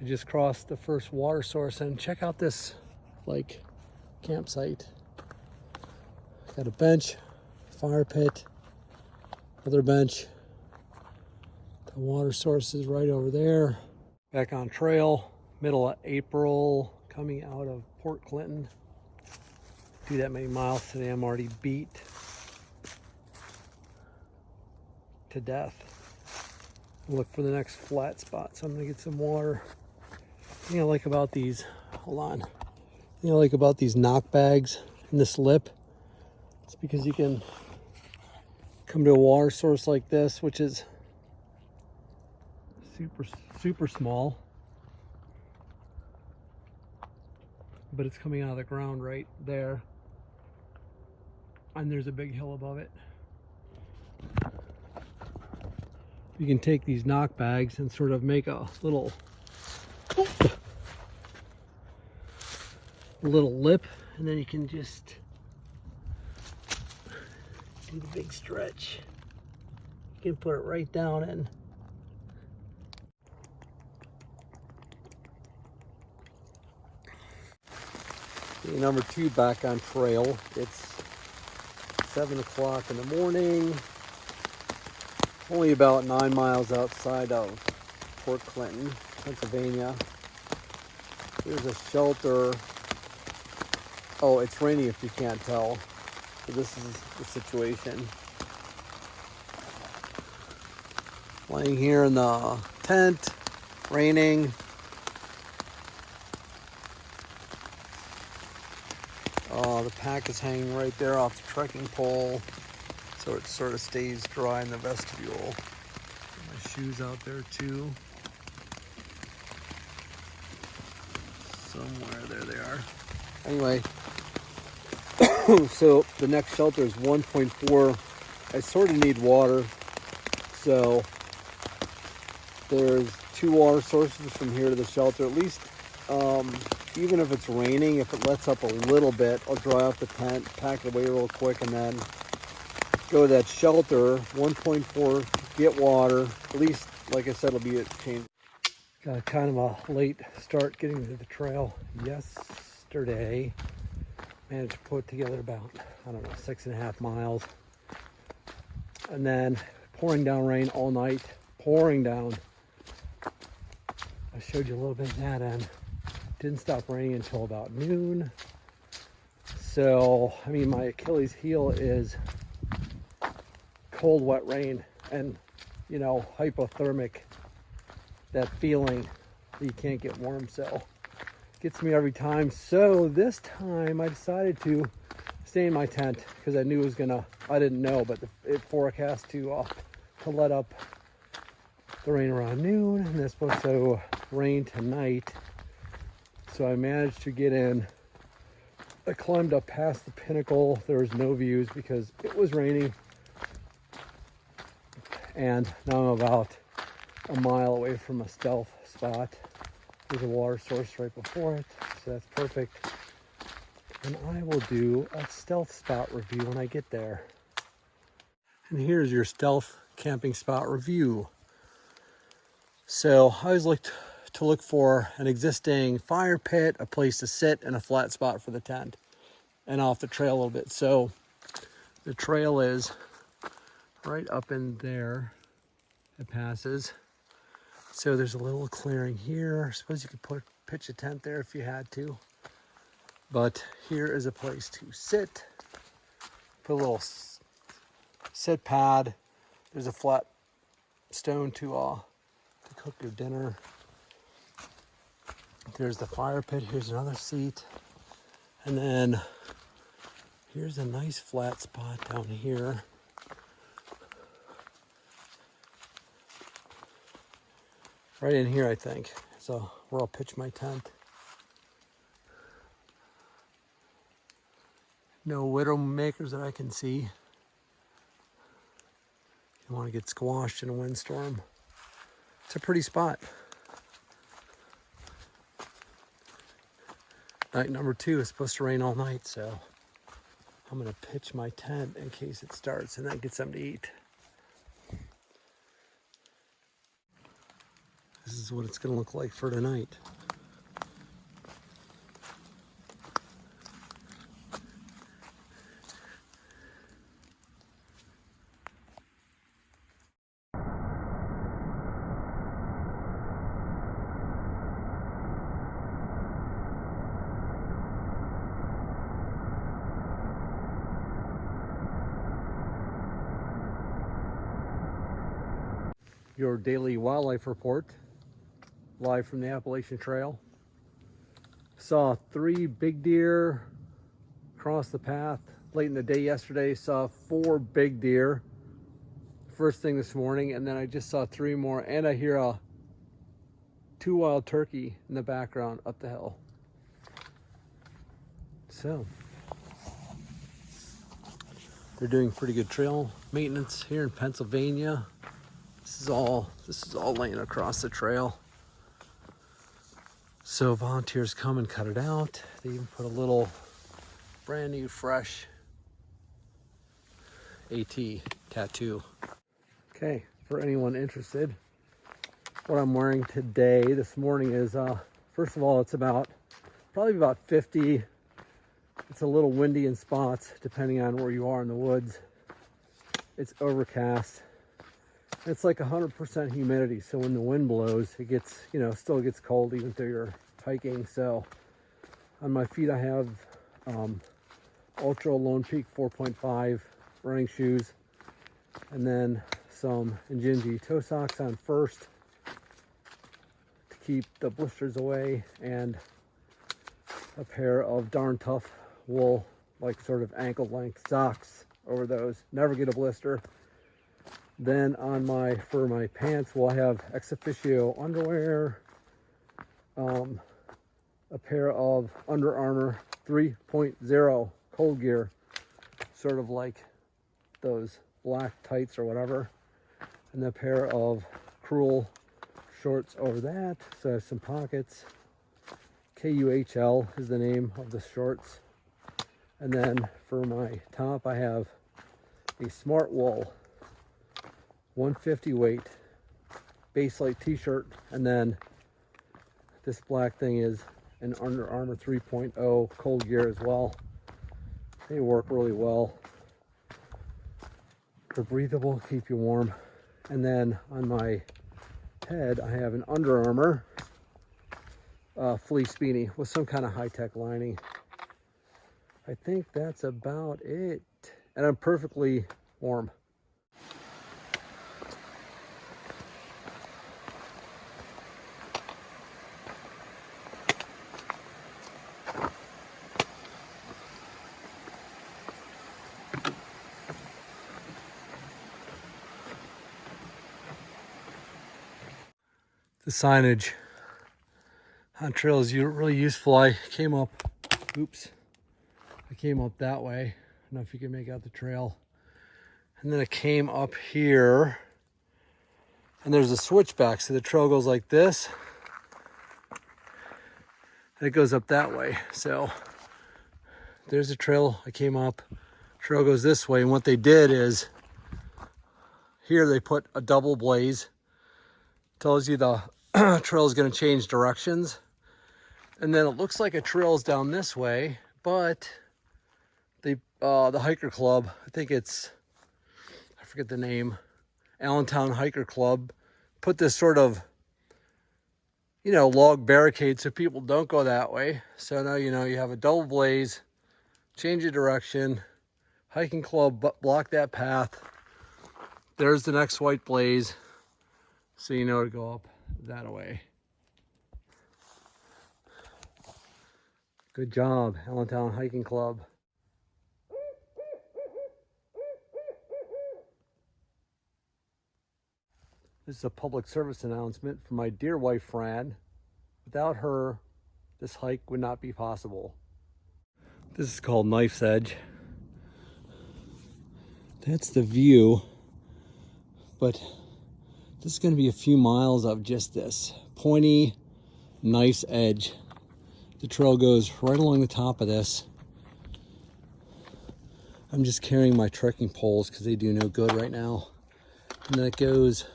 I just crossed the first water source, and check out this like campsite. Got a bench, fire pit, another bench. The water source is right over there. Back on trail, middle of April, coming out of Port Clinton. Do that many miles today, I'm already beat to death. Look for the next flat spot, so I'm gonna get some water. The thing I like about these, hold on. The thing I like about these knock bags in this lip, it's because you can come to a water source like this, which is super small, but it's coming out of the ground right there, and there's a big hill above it. You can take these knock bags and sort of make a little lip, and then you can just do the big stretch. You can put it right down in. Number 2 back on trail. It's 7 o'clock in the morning. Only about 9 miles outside of Port Clinton, Pennsylvania. Here's a shelter. Oh, it's raining if you can't tell. So this is the situation. Laying here in the tent, raining. The pack is hanging right there off the trekking pole, so it sort of stays dry in the vestibule. My shoes out there too. Somewhere, there they are. Anyway, so the next shelter is 1.4. I sort of need water, so there's 2 water sources from here to the shelter. At least, even if it's raining, if it lets up a little bit, I'll dry off the tent, pack it away real quick, and then go to that shelter, 1.4, get water. At least, like I said, it'll be a change. Got kind of a late start getting to the trail yesterday. Managed to put together about, I don't know, 6.5 miles. And then pouring down rain all night, pouring down. I showed you a little bit of that end. Didn't stop raining until about noon. So, I mean, my Achilles heel is cold, wet rain and, you know, hypothermic, that feeling that you can't get warm. So, gets me every time. So this time I decided to stay in my tent because I knew it was gonna, I didn't know, but it forecast to let up the rain around noon, and it's supposed to rain tonight. So I managed to get in. I climbed up past the pinnacle. There was no views because it was raining. And now I'm about a mile away from a stealth spot. There's a water source right before it, so that's perfect. And I will do a stealth spot review when I get there. And here's your stealth camping spot review. So I always look for an existing fire pit, a place to sit, and a flat spot for the tent, and off the trail a little bit. So the trail is right up in there. It passes. So there's a little clearing here. I suppose you could pitch a tent there if you had to. But here is a place to sit. Put a little sit pad. There's a flat stone to cook your dinner. There's the fire pit. Here's another seat. And then here's a nice flat spot down here. Right in here, I think. So where I'll pitch my tent. No widow makers that I can see. You want to get squashed in a windstorm. It's a pretty spot. Night number 2 is supposed to rain all night, so I'm gonna pitch my tent in case it starts and then get something to eat. This is is what it's going to look like for tonight. Your daily wildlife report, live from the Appalachian Trail. Saw 3 big deer across the path late in the day yesterday. Saw 4 big deer first thing this morning, and then I just saw 3 more, and I hear 2 wild turkey in the background up the hill. So they're doing pretty good trail maintenance here in Pennsylvania. This is all laying across the trail. So volunteers come and cut it out. They even put a little brand new fresh AT tattoo. Okay, for anyone interested, what I'm wearing today, this morning is, first of all, it's probably about 50. It's a little windy in spots depending on where you are in the woods. It's overcast. It's like 100% humidity, so when the wind blows, it gets, still gets cold even though you're hiking. So on my feet I have Ultra Lone Peak 4.5 running shoes, and then some Injinji toe socks on first to keep the blisters away, and a pair of darn tough wool, like sort of ankle length socks over those. Never get a blister. Then for my pants, I have ex officio underwear, a pair of Under Armour 3.0 cold gear, sort of like those black tights or whatever, and a pair of Cruel shorts over that. So I have some pockets. KUHL is the name of the shorts. And then for my top, I have a Smart Wool 150 weight base light t-shirt, and then this black thing is an Under Armour 3.0 cold gear as well. They work really well. They're breathable, keep you warm. And then on my head I have an Under Armour fleece beanie with some kind of high-tech lining. I think that's about it, and I'm perfectly warm. The signage on trails is really useful. I came up that way. I don't know if you can make out the trail. And then I came up here, and there's a switchback. So the trail goes like this, and it goes up that way. So there's a trail I came up. Trail goes this way, and what they did is here they put a double blaze. Tells you the trail is going to change directions. And then it looks like a trail is down this way, but the hiker club, I forget the name, Allentown Hiker Club, put this sort of, log barricade so people don't go that way. So now you have a double blaze, change of direction, hiking club block that path. There's the next white blaze. So you know to go up that way. Good job, Allentown Hiking Club. This is a public service announcement from my dear wife, Fran. Without her, this hike would not be possible. This is called Knife's Edge. That's the view, but this is going to be a few miles of just this pointy Knife's Edge. The trail goes right along the top of this. I'm just carrying my trekking poles because they do no good right now. And then it goes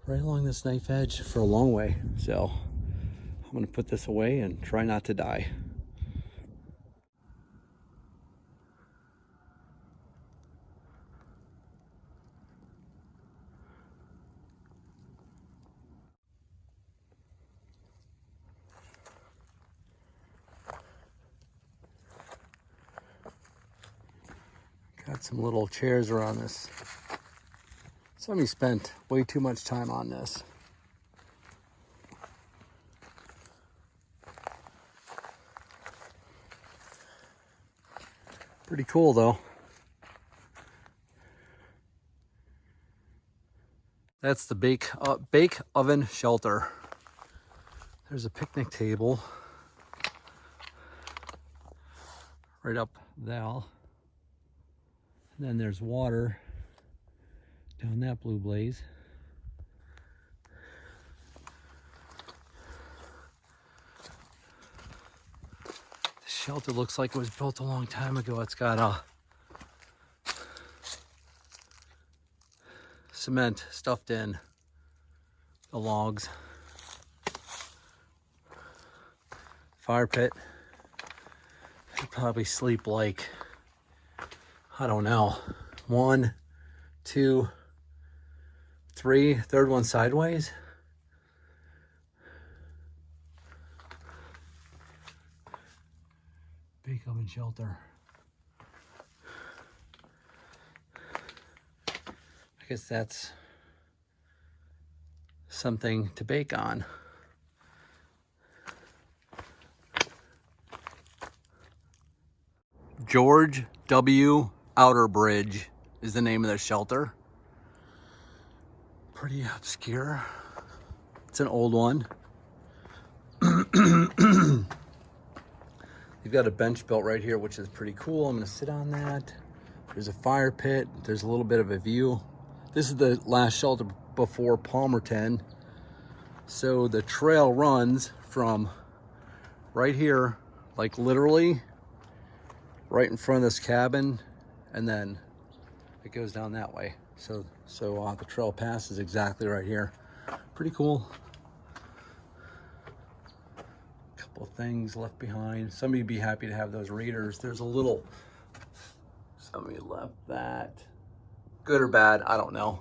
right along this knife edge for a long way. So I'm gonna put this away and try not to die. Got some little chairs around this. Somebody spent way too much time on this. Pretty cool though. That's the bake oven shelter. There's a picnic table right up there. And then there's water down that blue blaze. The shelter looks like it was built a long time ago. It's got cement stuffed in the logs. Fire pit. I'd probably sleep like, I don't know, 1, 2, 3, third one sideways. Bake oven shelter. I guess that's something to bake on. George W. Outerbridge is the name of the shelter. Pretty obscure. It's an old one. You've got a bench built right here, which is pretty cool. I'm gonna sit on that. There's a fire pit. There's a little bit of a view. This is the last shelter before Palmerton. So the trail runs from right here, like literally right in front of this cabin, and then it goes down that way. So the trail passes exactly right here. Pretty cool. Couple things left behind. Somebody would be happy to have those readers. There's a little, somebody left that. Good or bad, I don't know.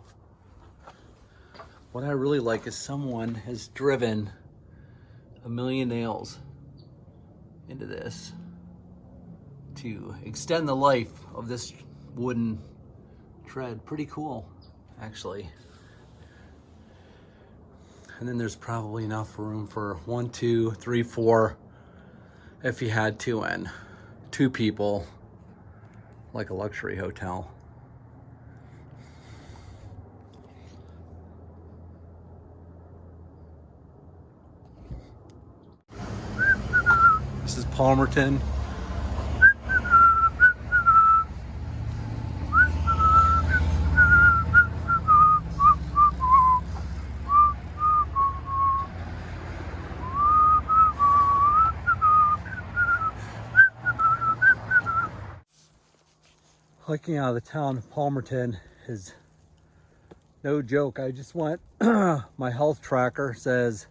What I really like is someone has driven 1,000,000 nails into this to extend the life of this wooden tread. Pretty cool, actually. And then there's probably enough room for 1, 2, 3, 4, if you had to, and 2 people, like a luxury hotel. This is Palmerton. Hiking out of the town of Palmerton is no joke. I just went, my health tracker says,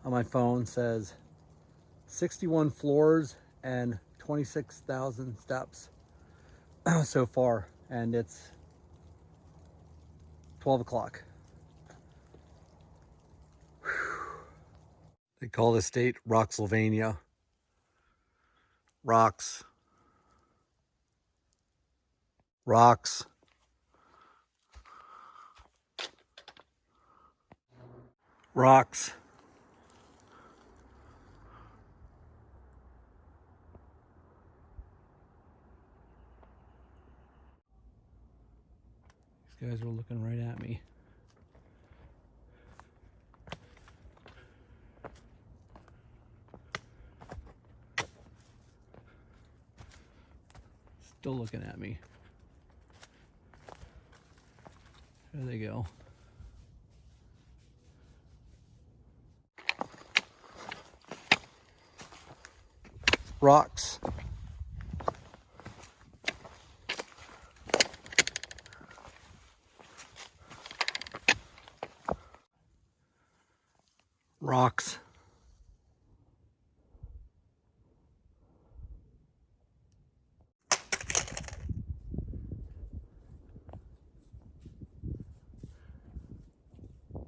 on my phone says, 61 floors and 26,000 steps so far, and it's 12 o'clock. They call the state Rocksylvania. Rocks. Rocks. Rocks. These guys were looking right at me. Still looking at me. There they go. Rocks. Rocks.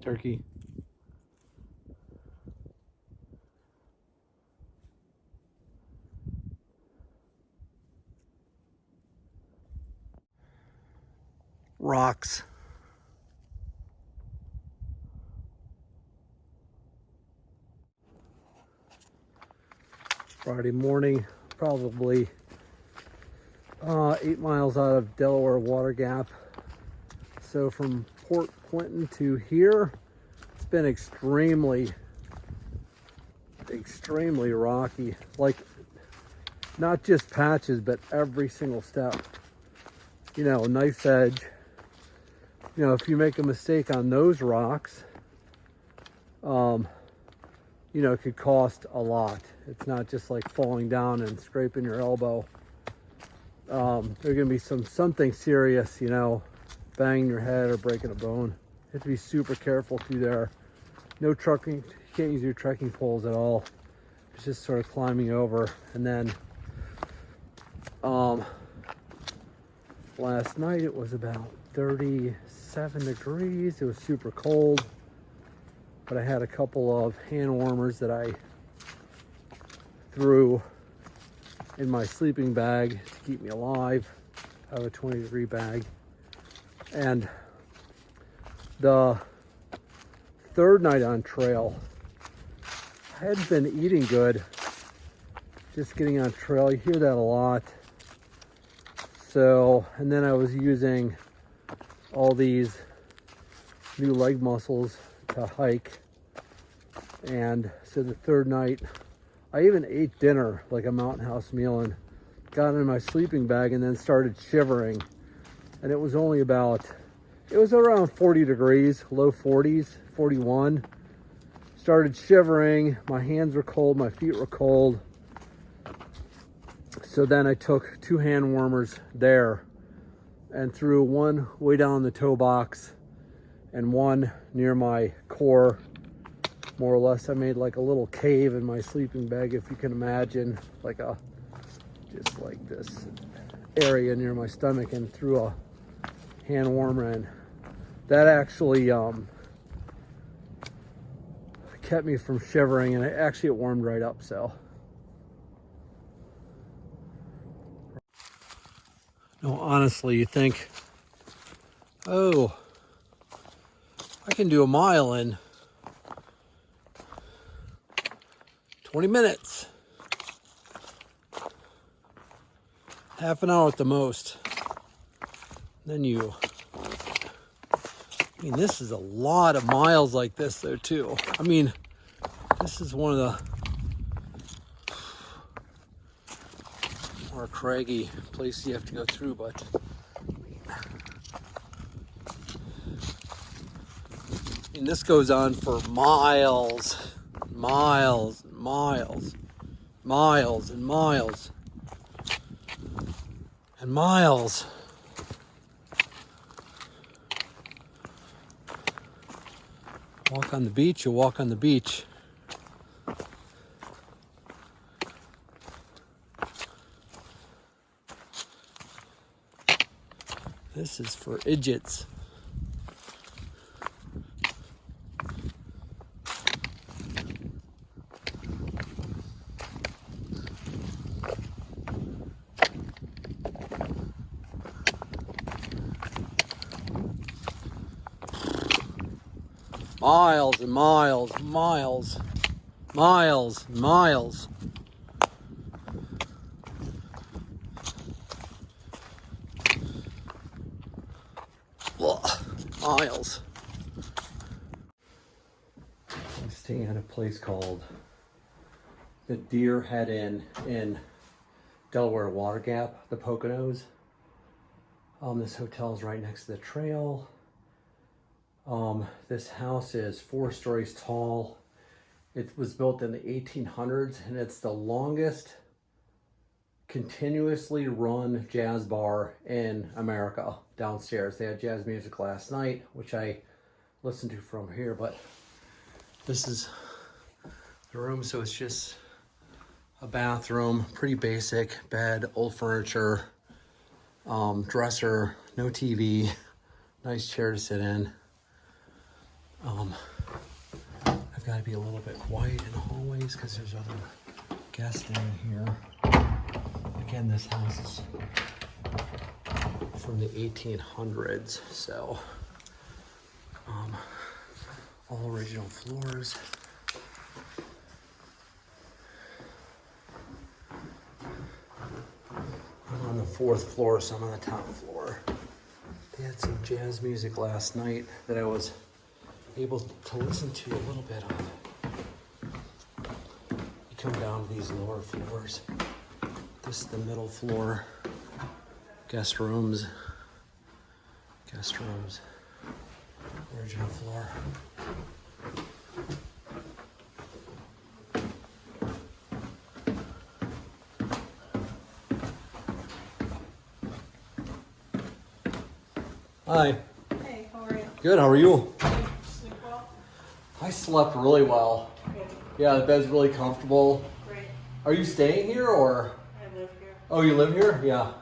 Turkey. Rocks. Friday morning, probably 8 miles out of Delaware water gap. So from Port Clinton to here, it's been extremely rocky. Like, not just patches, but every single step. You know, knife's edge. You know, if you make a mistake on those rocks, you know, it could cost a lot. It's not just like falling down and scraping your elbow. There's gonna be something serious, you know, banging your head or breaking a bone. You have to be super careful through there. No trucking, you can't use your trekking poles at all. It's just sort of climbing over. And then last night it was about 37 degrees. It was super cold, but I had a couple of hand warmers that I threw in my sleeping bag to keep me alive. I have a 20-degree bag. And the third night on trail, I hadn't been eating good. Just getting on trail, you hear that a lot. So, and then I was using all these new leg muscles to hike. And so the third night, I even ate dinner, like a mountain house meal, and got in my sleeping bag and then started shivering. And it was only about, it was around 40 degrees, low 40s, 41. Started shivering, my hands were cold, my feet were cold. So then I took 2 hand warmers there and threw one way down the toe box and one near my core. More or less, I made like a little cave in my sleeping bag, if you can imagine, like just like this area near my stomach, and threw a hand warmer in. That actually kept me from shivering, and it warmed right up. So no, honestly, you think, oh, I can do a mile in 20 minutes, half an hour at the most. Then I mean, this is a lot of miles like this though too. I mean, this is one of the more craggy places you have to go through, but I mean, this goes on for miles, miles, miles, miles and miles and miles. Walk on the beach, you walk on the beach. This is for idiots. Miles and miles, miles, miles, miles. Ugh, miles. I'm staying at a place called the Deer Head Inn in Delaware Water Gap, the Poconos. This hotel is right next to the trail. This house is 4 stories tall. It was built in the 1800s, and it's the longest continuously run jazz bar in America downstairs. They had jazz music last night, which I listened to from here, but this is the room. So it's just a bathroom, pretty basic, bed, old furniture, dresser, no TV, nice chair to sit in. I've got to be a little bit quiet in the hallways because there's other guests down here. Again, this house is from the 1800s, so all original floors. I'm on the 4th floor, so I'm on the top floor. They had some jazz music last night that I was able to listen to a little bit of. You come down to these lower floors. This is the middle floor. Guest rooms. Original floor. Hi. Hey, how are you? Good, how are you? Sleep well? I slept really well. Good. Yeah, the bed's really comfortable. Great. Are you staying here or? I live here. Oh, you live here? Yeah.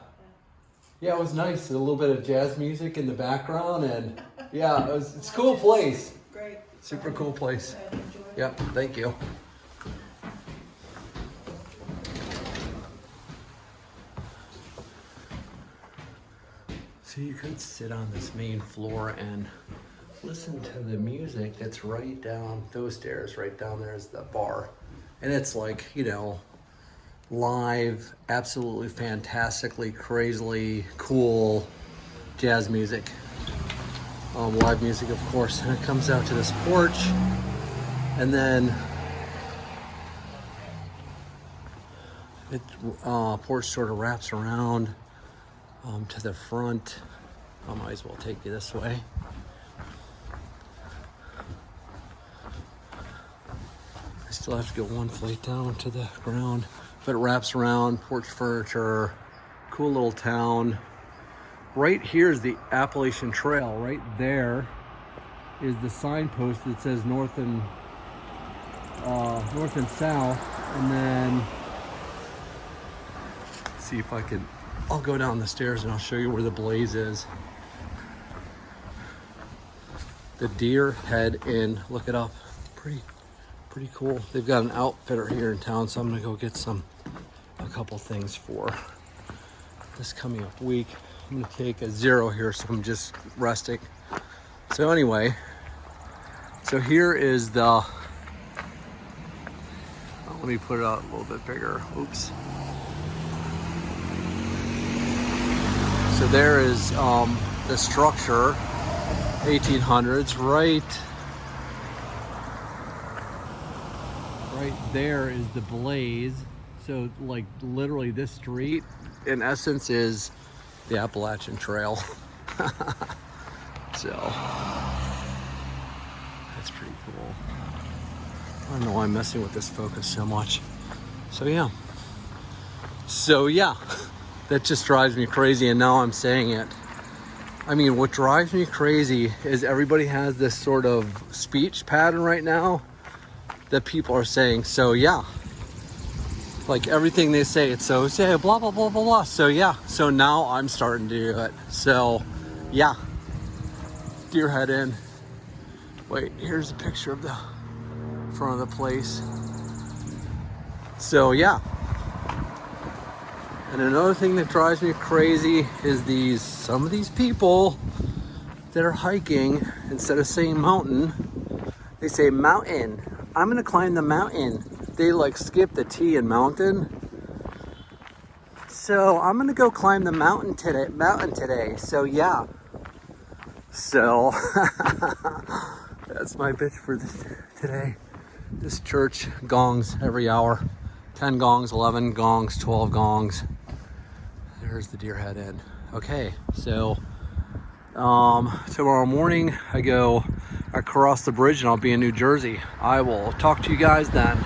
Yeah, it was nice. A little bit of jazz music in the background, and yeah, it's a cool place. Great. Super cool place. I enjoy it. Yep, thank you. So you could sit on this main floor and listen to the music that's right down those stairs. Right down there is the bar. And it's like, you know, live, absolutely fantastically, crazily cool jazz music. Live music, of course. And it comes out to this porch. And then it porch sort of wraps around to the front. I might as well take you this way. I still have to go one flight down to the ground, but it wraps around, porch furniture, cool little town. Right here is the Appalachian Trail. Right there is the signpost that says north and south. And then, see if I can, I'll go down the stairs and I'll show you where the blaze is. The Deer Head Inn, look it up. Pretty cool. They've got an outfitter here in town, so I'm gonna go get a couple things for this coming up week. I'm gonna take a 0 here, so I'm just resting. So anyway, so here is the, let me put it out a little bit bigger. Oops. So there is the structure, 1800s, right there is the blaze. So like literally this street in essence is the Appalachian Trail. So that's pretty cool. I don't know why I'm messing with this focus so much. So yeah, that just drives me crazy, and now I'm saying it. I mean, what drives me crazy is everybody has this sort of speech pattern right now that people are saying, so yeah. Like everything they say, it's so, say, blah, blah, blah, blah, blah. So yeah, so now I'm starting to do it. So yeah, Deer Head Inn. Wait, here's a picture of the front of the place. So yeah. And another thing that drives me crazy is some of these people that are hiking, instead of saying mountain, they say mountain. I'm gonna climb the mountain. They like skip the T in mountain. So I'm gonna go climb the mountain today. So yeah. So that's my bitch for today. This church gongs every hour. 10 gongs, 11 gongs, 12 gongs. There's the Deer Head Inn. Okay, so tomorrow morning I cross the bridge and I'll be in New Jersey. I will talk to you guys then.